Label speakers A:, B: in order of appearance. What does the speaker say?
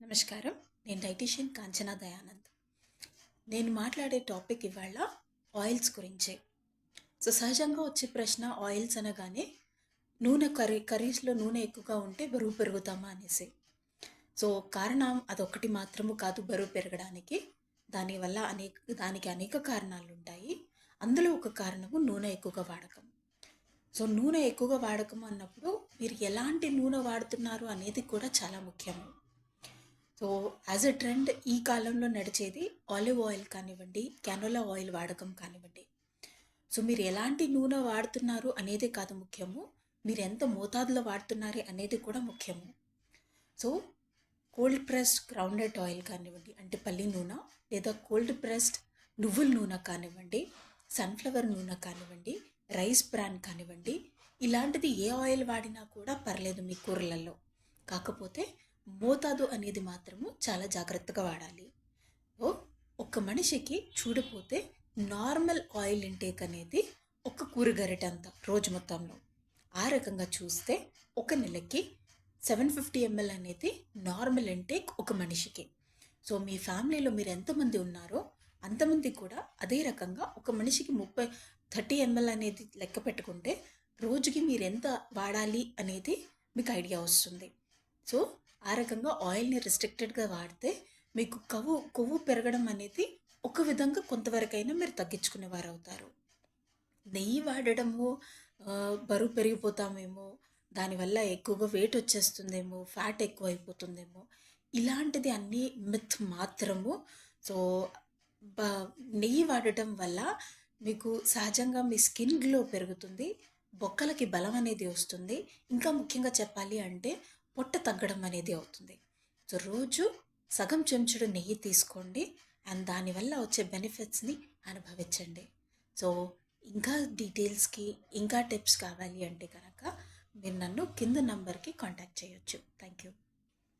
A: నమస్కారం. నేను డైటీషియన్ కాంచనా దయానంద్. నేను మాట్లాడే టాపిక్ ఇవాళ ఆయిల్స్ గురించే. సహజంగా వచ్చే ప్రశ్న ఆయిల్స్ అనగానే నూనె కర్రీస్‌లో నూనె ఎక్కువగా ఉంటే బరువు పెరుగుతామా అనేసి. కారణం అదొక్కటి మాత్రము కాదు బరువు పెరగడానికి. దానివల్ల దానికి అనేక కారణాలుంటాయి. అందులో ఒక కారణము నూనె ఎక్కువగా వాడకం. నూనె ఎక్కువగా వాడకం అన్నప్పుడు మీరు ఎలాంటి నూనె వాడుతున్నారు అనేది కూడా చాలా ముఖ్యము. యాజ్ ఎ ట్రెండ్ ఈ కాలంలో నడిచేది ఆలివ్ ఆయిల్ కానివ్వండి, క్యానోలా ఆయిల్ వాడకం కానివ్వండి. మీరు ఎలాంటి నూనె వాడుతున్నారు అనేది కాదు ముఖ్యము, మీరు ఎంత మోతాదులో వాడుతున్నారు అనేది కూడా ముఖ్యము. కోల్డ్ ప్రెస్డ్ గ్రౌండ్నట్ ఆయిల్ కానివ్వండి, అంటే పల్లి నూనె, లేదా కోల్డ్ ప్రెస్డ్ నువ్వుల నూనె కానివ్వండి, సన్ఫ్లవర్ నూనె కానివ్వండి, రైస్ బ్రాన్ కానివ్వండి, ఇలాంటిది ఏ ఆయిల్ వాడినా కూడా పర్లేదు మీ కూరలలో. కాకపోతే మోతాదు అనేది మాత్రము చాలా జాగ్రత్తగా వాడాలి. ఒక మనిషికి చూడపోతే నార్మల్ ఆయిల్ ఇంటేక్ అనేది ఒక కూరగరిటంత రోజు మొత్తంలో. ఆ రకంగా చూస్తే ఒక నెలకి 750 ml అనేది నార్మల్ ఇంటేక్ ఒక మనిషికి. మీ ఫ్యామిలీలో మీరు ఎంతమంది ఉన్నారో అంతమంది కూడా అదే రకంగా ఒక మనిషికి 30 ml అనేది లెక్క పెట్టుకుంటే రోజుకి మీరు ఎంత వాడాలి అనేది మీకు ఐడియా వస్తుంది. ఆ రకంగా ఆయిల్ని రెస్ట్రిక్టెడ్గా వాడితే మీకు కొవ్వు పెరగడం అనేది ఒక విధంగా కొంతవరకైనా మీరు తగ్గించుకునేవారు అవుతారు. నెయ్యి వాడడము బరువు పెరిగిపోతామేమో, దానివల్ల ఎక్కువగా వెయిట్ వచ్చేస్తుందేమో, ఫ్యాట్ ఎక్కువ అయిపోతుందేమో, ఇలాంటిది అన్నీ మిత్ మాత్రము. నెయ్యి వాడటం వల్ల మీకు సహజంగా మీ స్కిన్ గ్లో పెరుగుతుంది, బొక్కలకి బలం అనేది వస్తుంది, ఇంకా ముఖ్యంగా చెప్పాలి అంటే పొట్ట తగ్గడం అనేది అవుతుంది. రోజు సగం చెంచుడు నెయ్యి తీసుకోండి అండ్ దానివల్ల వచ్చే బెనిఫిట్స్ని అనుభవించండి. ఇంకా డీటెయిల్స్కి ఇంకా టిప్స్ కావాలి అంటే కనుక మీరు నన్ను కింద నంబర్కి కాంటాక్ట్ చేయొచ్చు. Thank you.